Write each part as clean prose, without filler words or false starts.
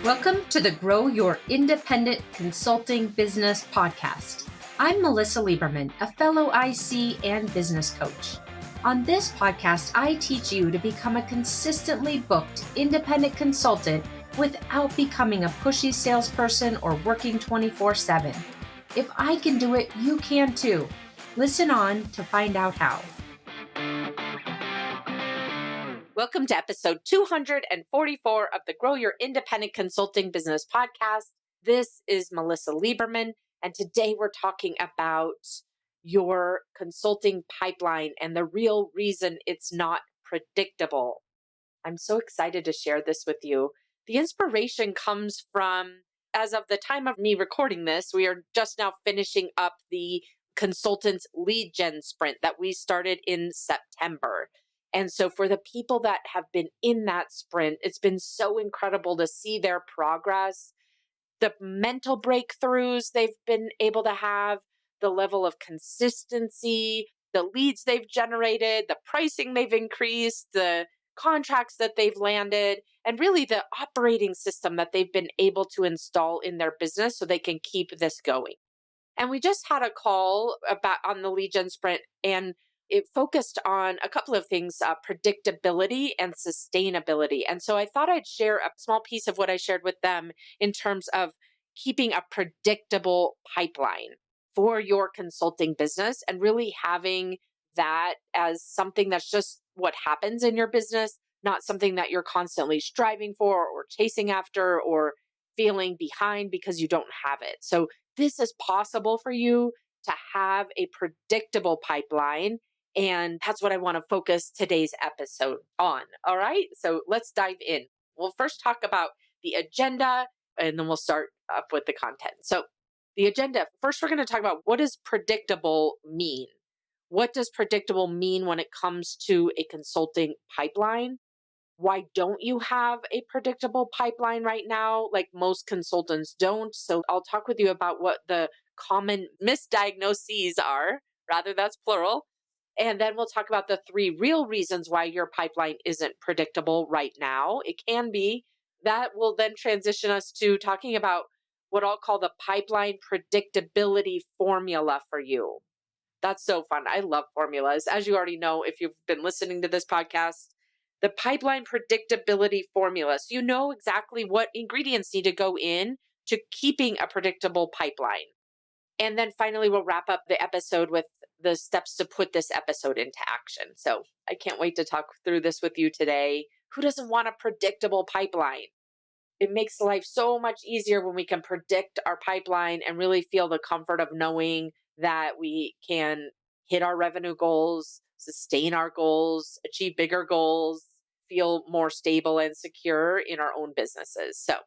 Welcome to the Grow Your Independent Consulting Business podcast. I'm Melisa Liberman, a fellow IC and business coach. On this podcast, I teach you to become a consistently booked independent consultant without becoming a pushy salesperson or working 24/7. If I can do it, you can too. Listen on to find out how. Welcome to episode 244 of the Grow Your Independent Consulting Business podcast. This is Melisa Liberman, and today we're talking about your consulting pipeline and the real reason it's not predictable. I'm so excited to share this with you. The inspiration comes from, as of the time of me recording this, we are just now finishing up the consultants lead gen sprint that we started in September. And so for the people that have been in that sprint, it's been so incredible to see their progress, the mental breakthroughs they've been able to have, the level of consistency, the leads they've generated, the pricing they've increased, the contracts that they've landed, and really the operating system that they've been able to install in their business so they can keep this going. And we just had a call about on the lead gen sprint, and it focused on a couple of things, predictability and sustainability. And so I thought I'd share a small piece of what I shared with them in terms of keeping a predictable pipeline for your consulting business and really having that as something that's just what happens in your business, not something that you're constantly striving for or chasing after or feeling behind because you don't have it. So this is possible for you to have a predictable pipeline. And that's what I want to focus today's episode on. All right. So let's dive in. We'll first talk about the agenda and then we'll start up with the content. So the agenda, first, we're going to talk about what does predictable mean? What does predictable mean when it comes to a consulting pipeline? Why don't you have a predictable pipeline right now? Like most consultants don't. So I'll talk with you about what the common misdiagnoses are, rather that's plural. And then we'll talk about the three real reasons why your pipeline isn't predictable right now. It can be. That will then transition us to talking about what I'll call the pipeline predictability formula for you. That's so fun. I love formulas. As you already know, if you've been listening to this podcast, the pipeline predictability formula. So you know exactly what ingredients need to go in to keeping a predictable pipeline. And then finally, we'll wrap up the episode with the steps to put this episode into action. So I can't wait to talk through this with you today. Who doesn't want a predictable pipeline? It makes life so much easier when we can predict our pipeline and really feel the comfort of knowing that we can hit our revenue goals, sustain our goals, achieve bigger goals, feel more stable and secure in our own businesses. So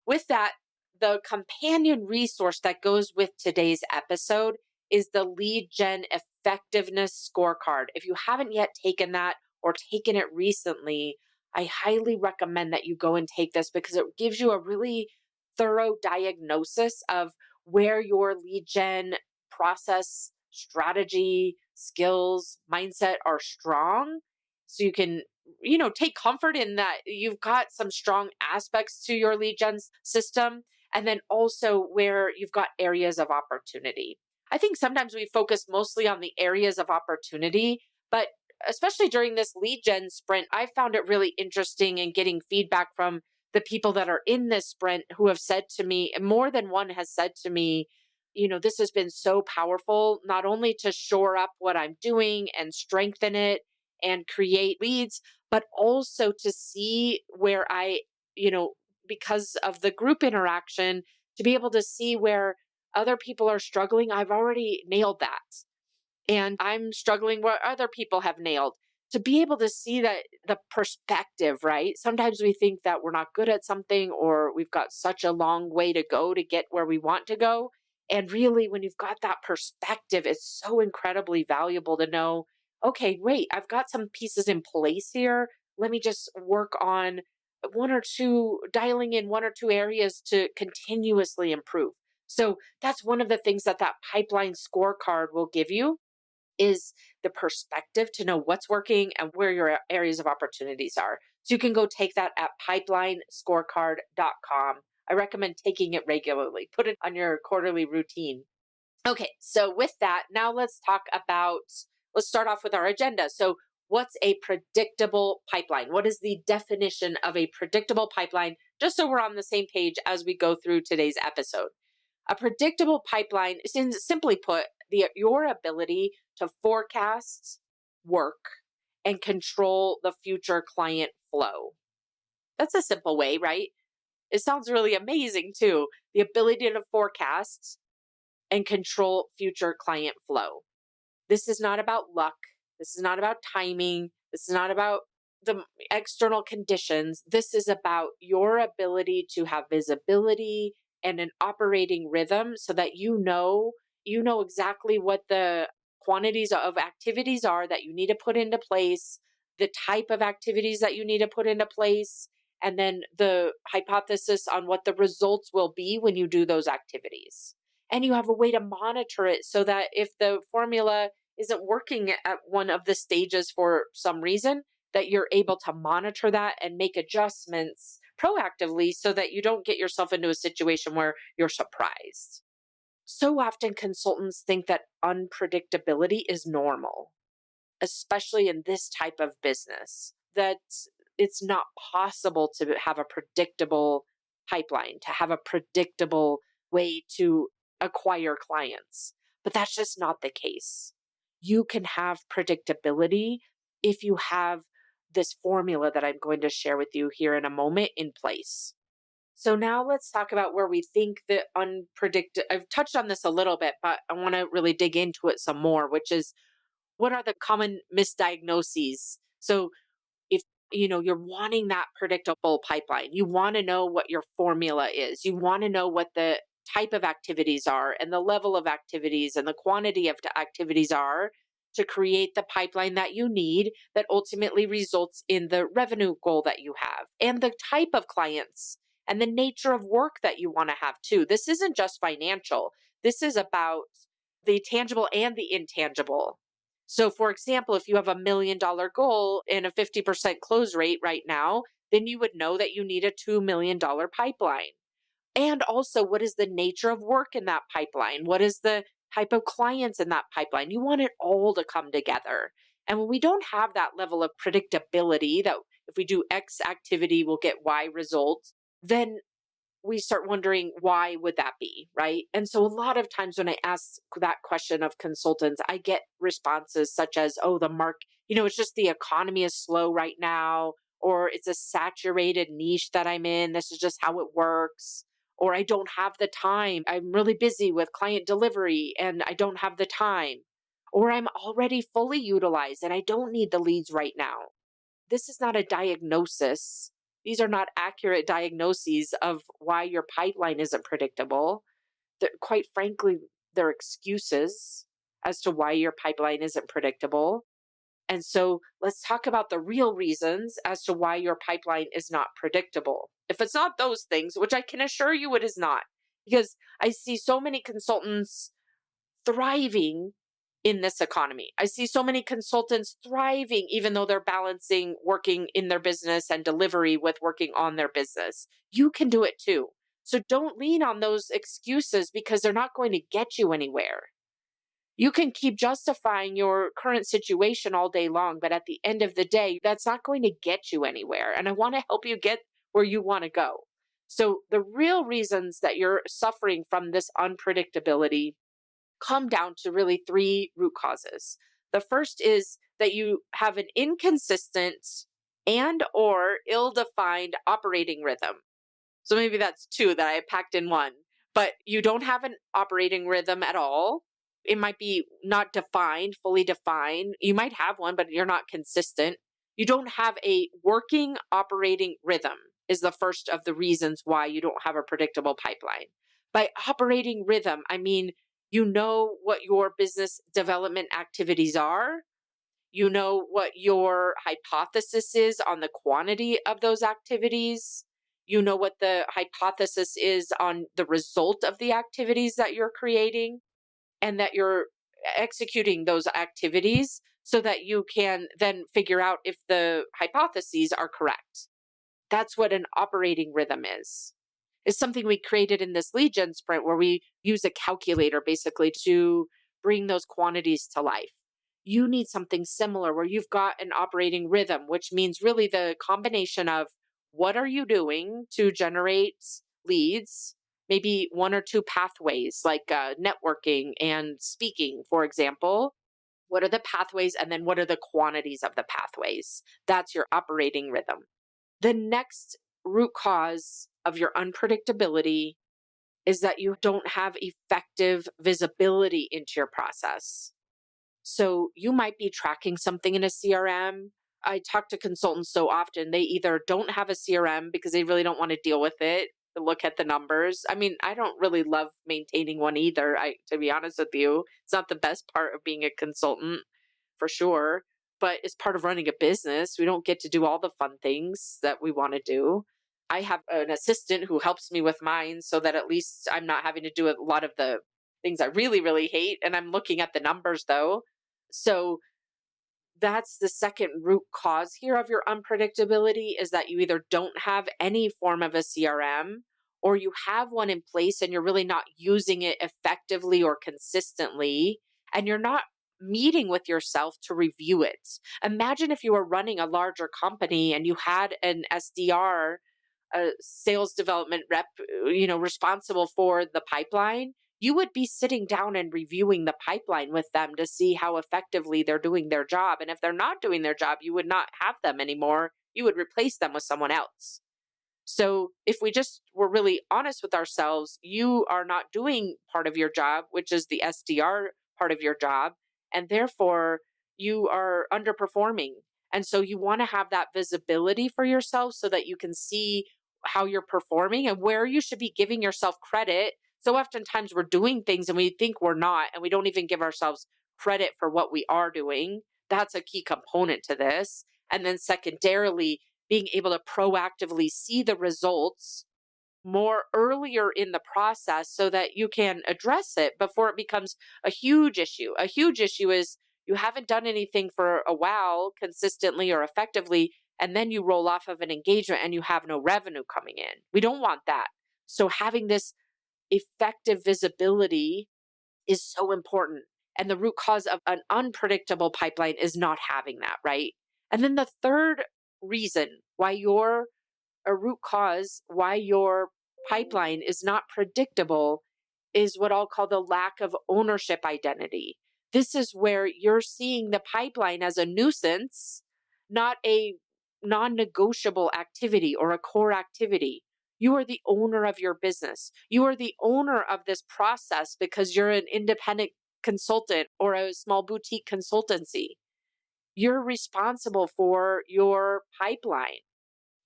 with that, the companion resource that goes with today's episode is the Lead Gen Effectiveness Scorecard. If you haven't yet taken that or taken it recently, I highly recommend that you go and take this because it gives you a really thorough diagnosis of where your lead gen process, strategy, skills, mindset are strong. So you can, take comfort in that you've got some strong aspects to your lead gen system, and then also where you've got areas of opportunity. I think sometimes we focus mostly on the areas of opportunity, but especially during this lead gen sprint, I found it really interesting in getting feedback from the people that are in this sprint who have said to me, and more than one has said to me, this has been so powerful, not only to shore up what I'm doing and strengthen it and create leads, but also to see where because of the group interaction, to be able to see where other people are struggling. I've already nailed that. And I'm struggling where other people have nailed. To be able to see that the perspective, right? Sometimes we think that we're not good at something or we've got such a long way to go to get where we want to go. And really, when you've got that perspective, it's so incredibly valuable to know, okay, wait, I've got some pieces in place here. Let me just work on dialing in one or two areas to continuously improve. So that's one of the things that pipeline scorecard will give you, is the perspective to know what's working and where your areas of opportunities are. So you can go take that at pipelinescorecard.com. I recommend taking it regularly. Put it on your quarterly routine. Okay, so with that, now let's start off with our agenda. So, what's a predictable pipeline? What is the definition of a predictable pipeline? Just so we're on the same page as we go through today's episode. A predictable pipeline is, simply put, your ability to forecast work and control the future client flow. That's a simple way, right? It sounds really amazing too. The ability to forecast and control future client flow. This is not about luck. This is not about timing. This is not about the external conditions. This is about your ability to have visibility and an operating rhythm so that you know exactly what the quantities of activities are that you need to put into place, the type of activities that you need to put into place, and then the hypothesis on what the results will be when you do those activities. And you have a way to monitor it so that if the formula isn't working at one of the stages for some reason, that you're able to monitor that and make adjustments proactively so that you don't get yourself into a situation where you're surprised. So often consultants think that unpredictability is normal, especially in this type of business, that it's not possible to have a predictable pipeline, to have a predictable way to acquire clients. But that's just not the case. You can have predictability if you have this formula that I'm going to share with you here in a moment in place. So now let's talk about where we think the I've touched on this a little bit, but I want to really dig into it some more, which is what are the common misdiagnoses? So if you're wanting that predictable pipeline, you want to know what your formula is. You want to know what the type of activities are and the level of activities and the quantity of activities are to create the pipeline that you need that ultimately results in the revenue goal that you have and the type of clients and the nature of work that you want to have too. This isn't just financial. This is about the tangible and the intangible. So, for example, if you have $1 million goal and a 50% close rate right now, then you would know that you need a $2 million pipeline. And also, what is the nature of work in that pipeline? What is the type of clients in that pipeline? You want it all to come together. And when we don't have that level of predictability, that if we do X activity, we'll get Y result, then we start wondering, why would that be, right? And so a lot of times when I ask that question of consultants, I get responses such as, oh, it's just the economy is slow right now, or it's a saturated niche that I'm in. This is just how it works. Or I don't have the time. I'm really busy with client delivery and I don't have the time. Or I'm already fully utilized and I don't need the leads right now. This is not a diagnosis. These are not accurate diagnoses of why your pipeline isn't predictable. Quite frankly, they're excuses as to why your pipeline isn't predictable. And so let's talk about the real reasons as to why your pipeline is not predictable. If it's not those things, which I can assure you it is not, because I see so many consultants thriving in this economy. I see so many consultants thriving, even though they're balancing working in their business and delivery with working on their business. You can do it too. So don't lean on those excuses because they're not going to get you anywhere. You can keep justifying your current situation all day long, but at the end of the day, that's not going to get you anywhere. And I want to help you get where you want to go. So the real reasons that you're suffering from this unpredictability come down to really three root causes. The first is that you have an inconsistent and or ill-defined operating rhythm. So maybe that's two that I packed in one, but you don't have an operating rhythm at all. It might be not defined, fully defined. You might have one, but you're not consistent. You don't have a working operating rhythm is the first of the reasons why you don't have a predictable pipeline. By operating rhythm, I mean, you know what your business development activities are. You know what your hypothesis is on the quantity of those activities. You know what the hypothesis is on the result of the activities that you're creating and that you're executing those activities so that you can then figure out if the hypotheses are correct. That's what an operating rhythm is. It's something we created in this lead gen sprint where we use a calculator basically to bring those quantities to life. You need something similar where you've got an operating rhythm, which means really the combination of what are you doing to generate leads, maybe one or two pathways like networking and speaking, for example. What are the pathways? And then what are the quantities of the pathways? That's your operating rhythm. The next root cause of your unpredictability is that you don't have effective visibility into your process. So you might be tracking something in a CRM. I talk to consultants so often, they either don't have a CRM because they really don't want to deal with it, to look at the numbers. I mean, I don't really love maintaining one either. To be honest with you, it's not the best part of being a consultant for sure, but it's part of running a business. We don't get to do all the fun things that we want to do. I have an assistant who helps me with mine so that at least I'm not having to do a lot of the things I really, really hate. And I'm looking at the numbers though. So that's the second root cause here of your unpredictability is that you either don't have any form of a CRM or you have one in place and you're really not using it effectively or consistently, and you're not meeting with yourself to review it. Imagine if you were running a larger company and you had an SDR, a sales development rep, responsible for the pipeline. You would be sitting down and reviewing the pipeline with them to see how effectively they're doing their job. And if they're not doing their job, you would not have them anymore. You would replace them with someone else. So if we just were really honest with ourselves, you are not doing part of your job, which is the SDR part of your job. And therefore, you are underperforming. And so you want to have that visibility for yourself so that you can see how you're performing and where you should be giving yourself credit. So oftentimes we're doing things and we think we're not, and we don't even give ourselves credit for what we are doing. That's a key component to this. And then secondarily, being able to proactively see the results more earlier in the process so that you can address it before it becomes a huge issue. A huge issue is you haven't done anything for a while consistently or effectively, and then you roll off of an engagement and you have no revenue coming in. We don't want that. So having this effective visibility is so important. And the root cause of an unpredictable pipeline is not having that, right? And then the third reason why you're a root cause, why your pipeline is not predictable is what I'll call the lack of ownership identity. This is where you're seeing the pipeline as a nuisance, not a non negotiable activity or a core activity. You are the owner of your business. You are the owner of this process because you're an independent consultant or a small boutique consultancy. You're responsible for your pipeline.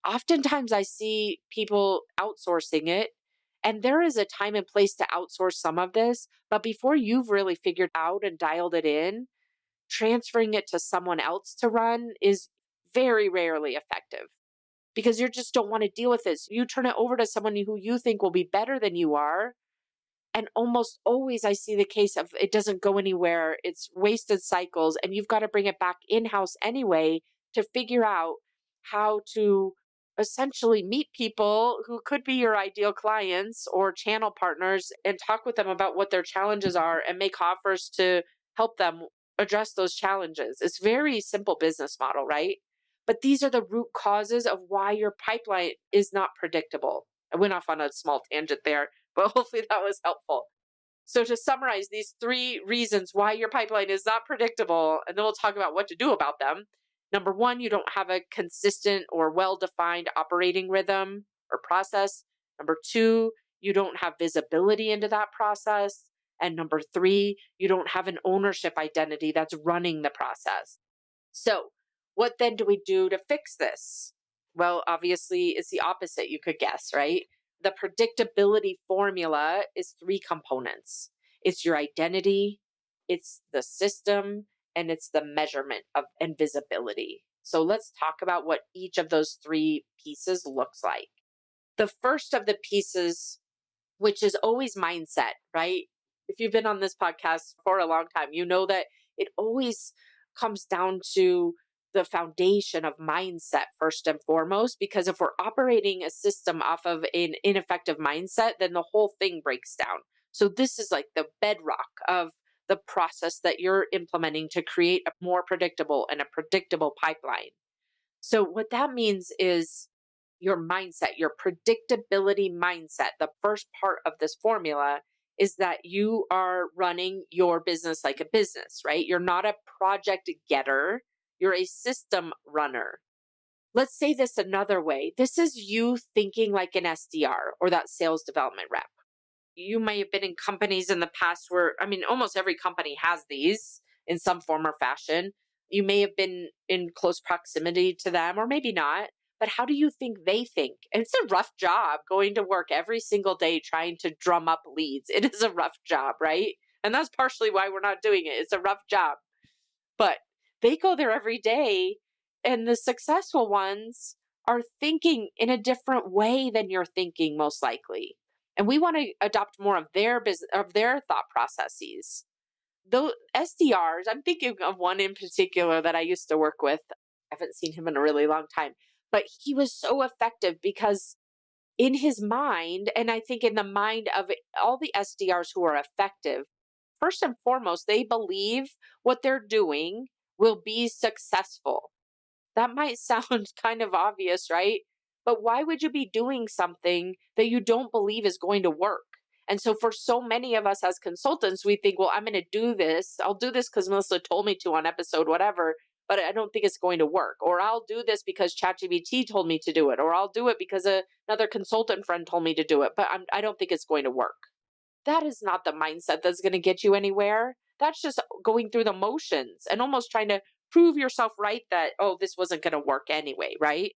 Oftentimes I see people outsourcing it, and there is a time and place to outsource some of this, but before you've really figured out and dialed it in, transferring it to someone else to run is very rarely effective because you just don't want to deal with this. You turn it over to someone who you think will be better than you are. And almost always I see the case of it doesn't go anywhere. It's wasted cycles, and you've got to bring it back in-house anyway to figure out how to essentially meet people who could be your ideal clients or channel partners and talk with them about what their challenges are and make offers to help them address those challenges. It's very simple business model, right? But these are the root causes of why your pipeline is not predictable. I went off on a small tangent there, but hopefully that was helpful. So to summarize these three reasons why your pipeline is not predictable, and then we'll talk about what to do about them. Number one, you don't have a consistent or well-defined operating rhythm or process. Number two, you don't have visibility into that process. And number three, you don't have an ownership identity that's running the process. So what then do we do to fix this? Well, obviously, it's the opposite, you could guess, right? The predictability formula is three components. It's your identity, it's the system, and it's the measurement of and visibility. So let's talk about what each of those three pieces looks like. The first of the pieces, which is always mindset, right? If you've been on this podcast for a long time, you know that it always comes down to the foundation of mindset first and foremost, because if we're operating a system off of an ineffective mindset, then the whole thing breaks down. So this is like the bedrock of the process that you're implementing to create a more predictable and a predictable pipeline. So what that means is your mindset, your predictability mindset. The first part of this formula is that you are running your business like a business, right? You're not a project getter, you're a system runner. Let's say this another way. This is you thinking like an SDR or that sales development rep. You may have been in companies in the past where, I mean, almost every company has these in some form or fashion. You may have been in close proximity to them, or maybe not. But how do you think they think? And it's a rough job going to work every single day trying to drum up leads. It is a rough job, right? And that's partially why we're not doing it. It's a rough job. But they go there every day, and the successful ones are thinking in a different way than you're thinking, most likely. And we want to adopt more of their business, of their thought processes. Those SDRs, I'm thinking of one in particular that I used to work with. I haven't seen him in a really long time, but he was so effective because in his mind, and I think in the mind of all the SDRs who are effective, first and foremost, they believe what they're doing will be successful. That might sound kind of obvious, right? But why would you be doing something that you don't believe is going to work? And so, for so many of us as consultants, we think, well, I'm going to do this. I'll do this because Melissa told me to on episode whatever, but I don't think it's going to work. Or I'll do this because ChatGPT told me to do it. Or I'll do it because another consultant friend told me to do it, but I don't think it's going to work. That is not the mindset that's going to get you anywhere. That's just going through the motions and almost trying to prove yourself right that, oh, this wasn't going to work anyway, right?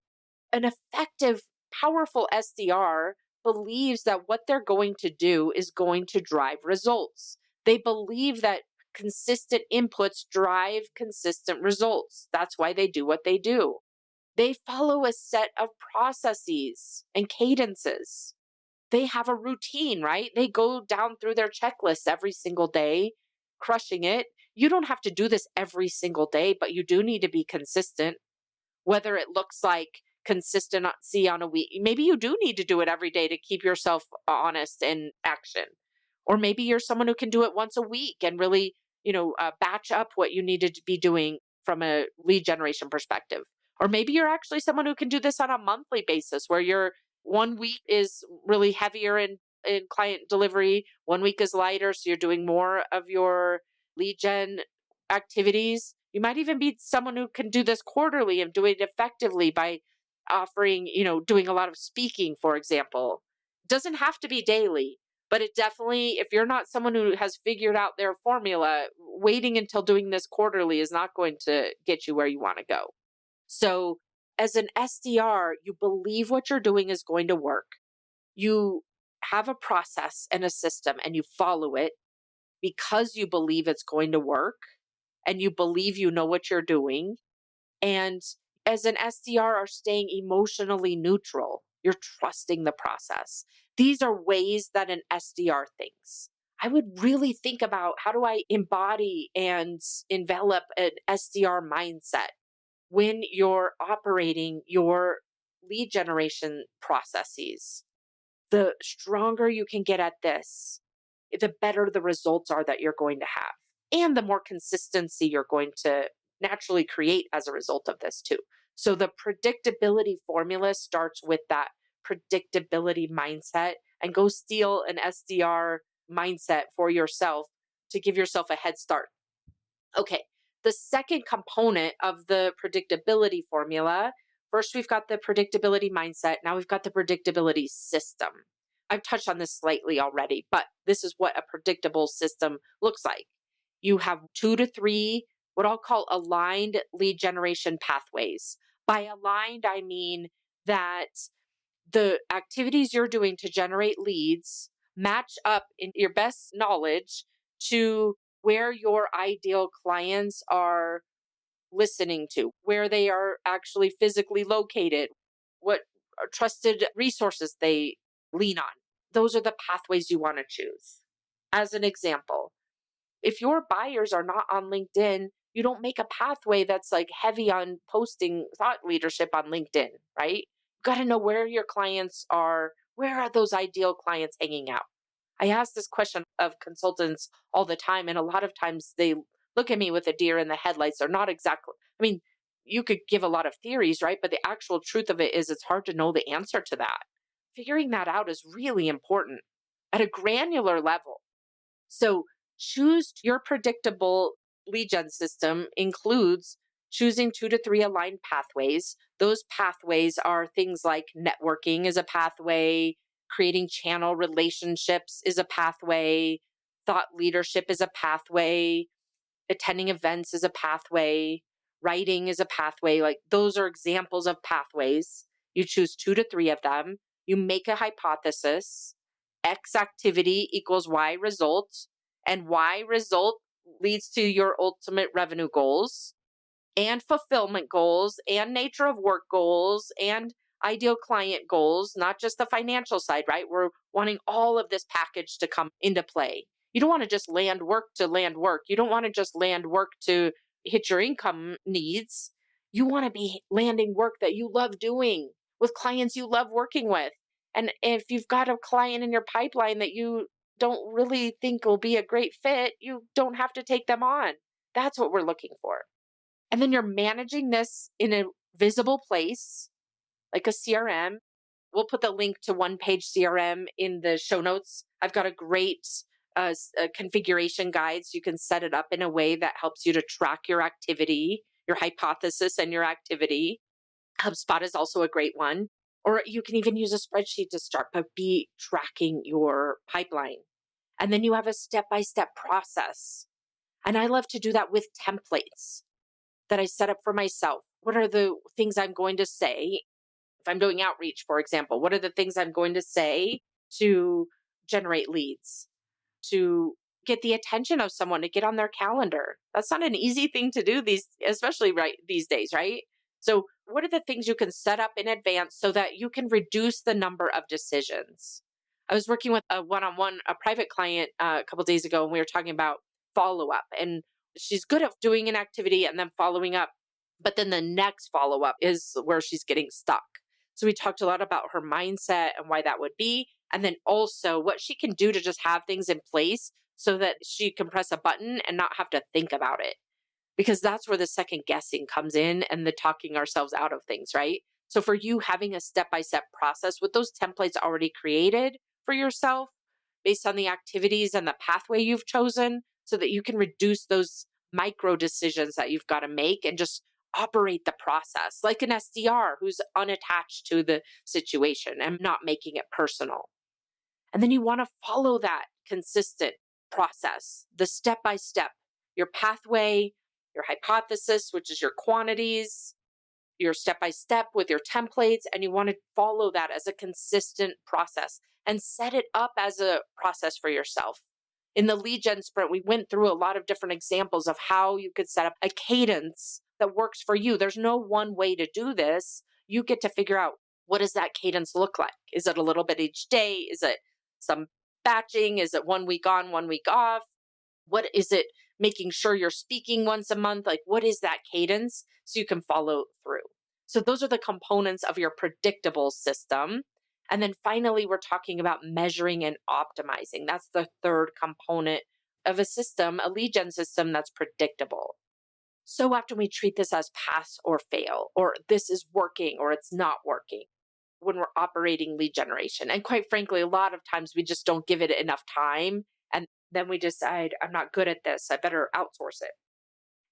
An effective, powerful SDR believes that what they're going to do is going to drive results. They believe that consistent inputs drive consistent results. That's why they do what they do. They follow a set of processes and cadences. They have a routine, right? They go down through their checklist every single day, crushing it. You don't have to do this every single day, but you do need to be consistent. Whether it looks like consistency on a week, maybe you do need to do it every day to keep yourself honest in action. Or maybe you're someone who can do it once a week and really, batch up what you needed to be doing from a lead generation perspective. Or maybe you're actually someone who can do this on a monthly basis where your 1 week is really heavier in client delivery, 1 week is lighter. So you're doing more of your lead gen activities. You might even be someone who can do this quarterly and do it effectively by offering, doing a lot of speaking, for example. It doesn't have to be daily, but it definitely, if you're not someone who has figured out their formula, waiting until doing this quarterly is not going to get you where you want to go. So, as an SDR, you believe what you're doing is going to work. You have a process and a system and you follow it because you believe it's going to work and you believe you know what you're doing. And as an SDR, are staying emotionally neutral. You're trusting the process. These are ways that an SDR thinks. I would really think about, how do I embody and envelop an SDR mindset when you're operating your lead generation processes. The stronger you can get at this, the better the results are that you're going to have, and the more consistency you're going to naturally create as a result of this too. So the predictability formula starts with that predictability mindset, and go steal an SDR mindset for yourself to give yourself a head start. Okay, the second component of the predictability formula, first we've got the predictability mindset, now we've got the predictability system. I've touched on this slightly already, but this is what a predictable system looks like. You have 2 to 3, what I'll call aligned lead generation pathways. By aligned, I mean that the activities you're doing to generate leads match up in your best knowledge to where your ideal clients are listening to, where they are actually physically located, what trusted resources they lean on. Those are the pathways you want to choose. As an example, if your buyers are not on LinkedIn, you don't make a pathway that's like heavy on posting thought leadership on LinkedIn, right? You got to know where your clients are. Where are those ideal clients hanging out? I ask this question of consultants all the time, and a lot of times they look at me with a deer in the headlights. They're not exactly, I mean, you could give a lot of theories, right? But the actual truth of it is it's hard to know the answer to that. Figuring that out is really important at a granular level. So choose your predictable lead gen system includes choosing 2 to 3 aligned pathways. Those pathways are things like networking is a pathway, creating channel relationships is a pathway, thought leadership is a pathway, attending events is a pathway, writing is a pathway. Like those are examples of pathways. You choose 2 to 3 of them. You make a hypothesis. X activity equals Y result, and Y result leads to your ultimate revenue goals and fulfillment goals and nature of work goals and ideal client goals, not just the financial side, right? We're wanting all of this package to come into play. You don't want to just land work to land work. You don't want to just land work to hit your income needs. You want to be landing work that you love doing with clients you love working with. And if you've got a client in your pipeline that you don't really think will be a great fit, you don't have to take them on. That's what we're looking for. And then you're managing this in a visible place, like a CRM. We'll put the link to one page CRM in the show notes. I've got a great configuration guide so you can set it up in a way that helps you to track your activity, your hypothesis, and your activity. HubSpot is also a great one. Or you can even use a spreadsheet to start, but be tracking your pipeline. And then you have a step by step process. And I love to do that with templates that I set up for myself. What are the things I'm going to say? If I'm doing outreach, for example, what are the things I'm going to say to generate leads, to get the attention of someone, to get on their calendar? That's not an easy thing to do especially right these days, right? So what are the things you can set up in advance so that you can reduce the number of decisions? I was working with a one-on-one, a private client a couple of days ago, and we were talking about follow-up. And she's good at doing an activity and then following up. But then the next follow-up is where she's getting stuck. So we talked a lot about her mindset and why that would be. And then also what she can do to just have things in place so that she can press a button and not have to think about it. Because that's where the second guessing comes in and the talking ourselves out of things, right? So for you, having a step-by-step process with those templates already created for yourself based on the activities and the pathway you've chosen so that you can reduce those micro decisions that you've got to make and just operate the process like an SDR who's unattached to the situation and not making it personal. And then you want to follow that consistent process, the step by step, your pathway, your hypothesis, which is your quantities, your step by step with your templates. And you want to follow that as a consistent process and set it up as a process for yourself. In the lead gen sprint, we went through a lot of different examples of how you could set up a cadence that works for you. There's no one way to do this. You get to figure out, what does that cadence look like? Is it a little bit each day? Is it some batching? Is it 1 week on, 1 week off? What is it? Making sure you're speaking once a month? Like, what is that cadence so you can follow through? So those are the components of your predictable system. And then finally, we're talking about measuring and optimizing. That's the third component of a system, a lead gen system that's predictable. So often we treat this as pass or fail, or this is working or it's not working when we're operating lead generation. And quite frankly, a lot of times we just don't give it enough time. And then we decide, I'm not good at this. I better outsource it.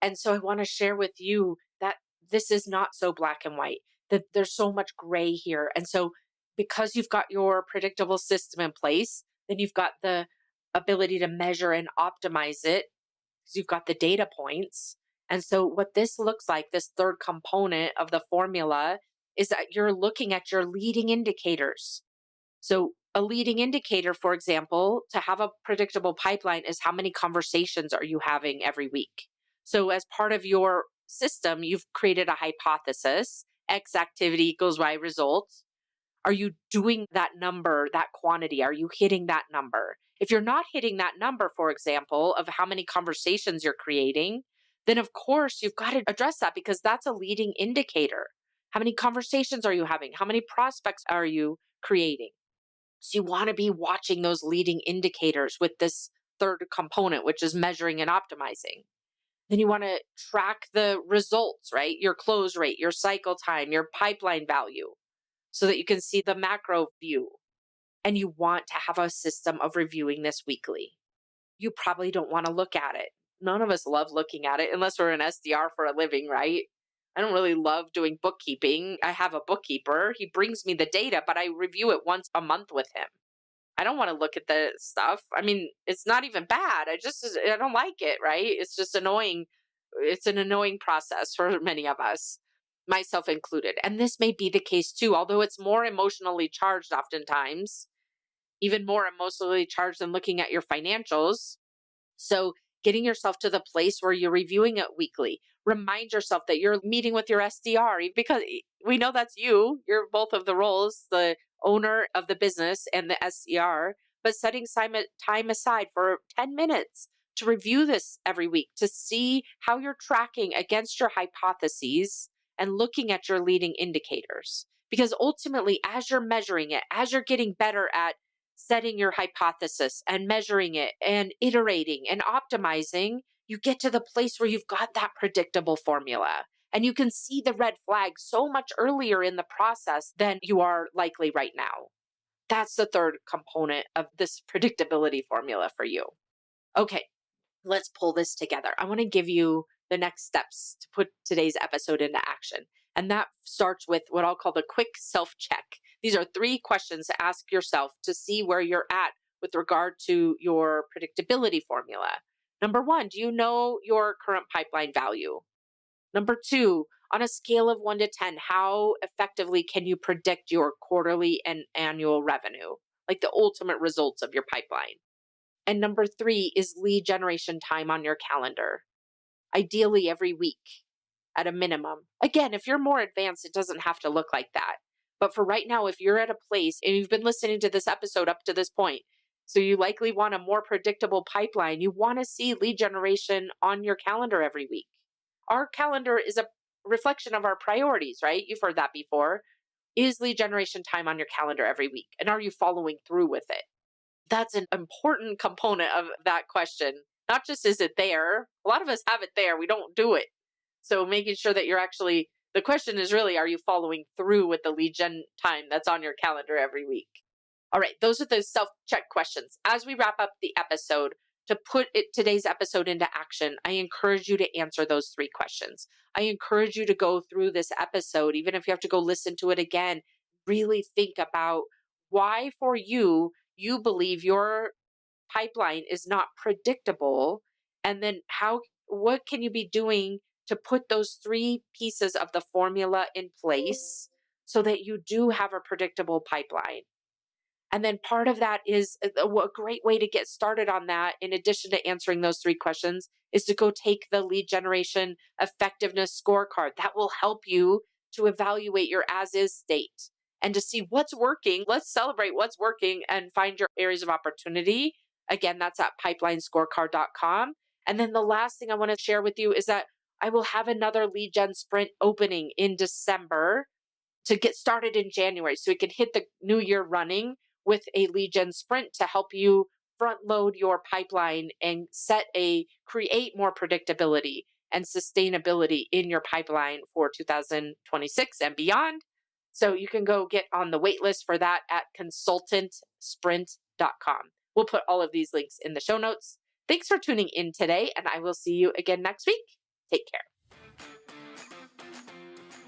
And so I want to share with you that this is not so black and white, that there's so much gray here. And so because you've got your predictable system in place, then you've got the ability to measure and optimize it because you've got the data points. And so what this looks like, this third component of the formula, is that you're looking at your leading indicators. So a leading indicator, for example, to have a predictable pipeline is how many conversations are you having every week? So as part of your system, you've created a hypothesis, X activity equals Y results. Are you doing that number, that quantity? Are you hitting that number? If you're not hitting that number, for example, of how many conversations you're creating, then of course you've got to address that because that's a leading indicator. How many conversations are you having? How many prospects are you creating? So you want to be watching those leading indicators with this third component, which is measuring and optimizing. Then you want to track the results, right? Your close rate, your cycle time, your pipeline value, so that you can see the macro view. And you want to have a system of reviewing this weekly. You probably don't want to look at it. None of us love looking at it unless we're an SDR for a living, right? I don't really love doing bookkeeping. I have a bookkeeper. He brings me the data, but I review it once a month with him. I don't want to look at the stuff. I mean, it's not even bad. I don't like it, right? It's just annoying. It's an annoying process for many of us, myself included. And this may be the case too, although it's more emotionally charged oftentimes, even more emotionally charged than looking at your financials. So getting yourself to the place where you're reviewing it weekly, remind yourself that you're meeting with your SDR because we know that's you. You're both of the roles, the owner of the business and the SDR, but setting time aside for 10 minutes to review this every week, to see how you're tracking against your hypotheses and looking at your leading indicators. Because ultimately, as you're measuring it, as you're getting better at setting your hypothesis and measuring it and iterating and optimizing, you get to the place where you've got that predictable formula. And you can see the red flags so much earlier in the process than you are likely right now. That's the third component of this predictability formula for you. Okay, let's pull this together. I want to give you the next steps to put today's episode into action. And that starts with what I'll call the quick self-check. These are 3 questions to ask yourself to see where you're at with regard to your predictability formula. Number 1, do you know your current pipeline value? Number 2, on a scale of 1 to 10, how effectively can you predict your quarterly and annual revenue, like the ultimate results of your pipeline? And number 3 is lead generation time on your calendar, ideally every week at a minimum. Again, if you're more advanced, it doesn't have to look like that. But for right now, if you're at a place and you've been listening to this episode up to this point, so you likely want a more predictable pipeline, you want to see lead generation on your calendar every week. Our calendar is a reflection of our priorities, right? You've heard that before. Is lead generation time on your calendar every week? And are you following through with it? That's an important component of that question. Not just is it there? A lot of us have it there. We don't do it. So making sure that the question is really, are you following through with the lead gen time that's on your calendar every week? All right, those are the self-check questions. As we wrap up the episode, to put today's episode into action, I encourage you to answer those 3 questions. I encourage you to go through this episode, even if you have to go listen to it again, really think about why for you believe your pipeline is not predictable, and then what can you be doing to put those 3 pieces of the formula in place so that you do have a predictable pipeline. And then part of that is a great way to get started on that, in addition to answering those 3 questions, is to go take the lead generation effectiveness scorecard. That will help you to evaluate your as-is state and to see what's working. Let's celebrate what's working and find your areas of opportunity. Again, that's at pipeline.scorecard.com. And then the last thing I want to share with you is that I will have another lead gen sprint opening in December to get started in January, so we can hit the new year running with a lead gen sprint to help you front load your pipeline and create more predictability and sustainability in your pipeline for 2026 and beyond. So you can go get on the wait list for that at consultantsprint.com. We'll put all of these links in the show notes. Thanks for tuning in today, and I will see you again next week. Take care.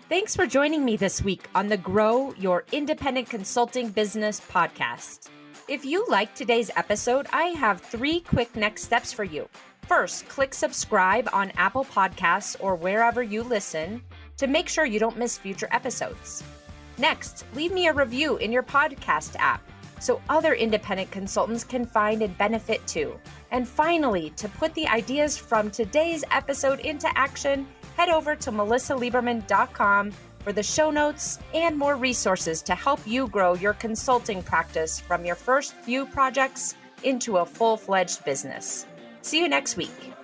Thanks for joining me this week on the Grow Your Independent Consulting Business podcast. If you liked today's episode, I have 3 quick next steps for you. First, click subscribe on Apple Podcasts or wherever you listen to make sure you don't miss future episodes. Next, leave me a review in your podcast app so other independent consultants can find and benefit too. And finally, to put the ideas from today's episode into action, head over to melisaliberman.com for the show notes and more resources to help you grow your consulting practice from your first few projects into a full-fledged business. See you next week.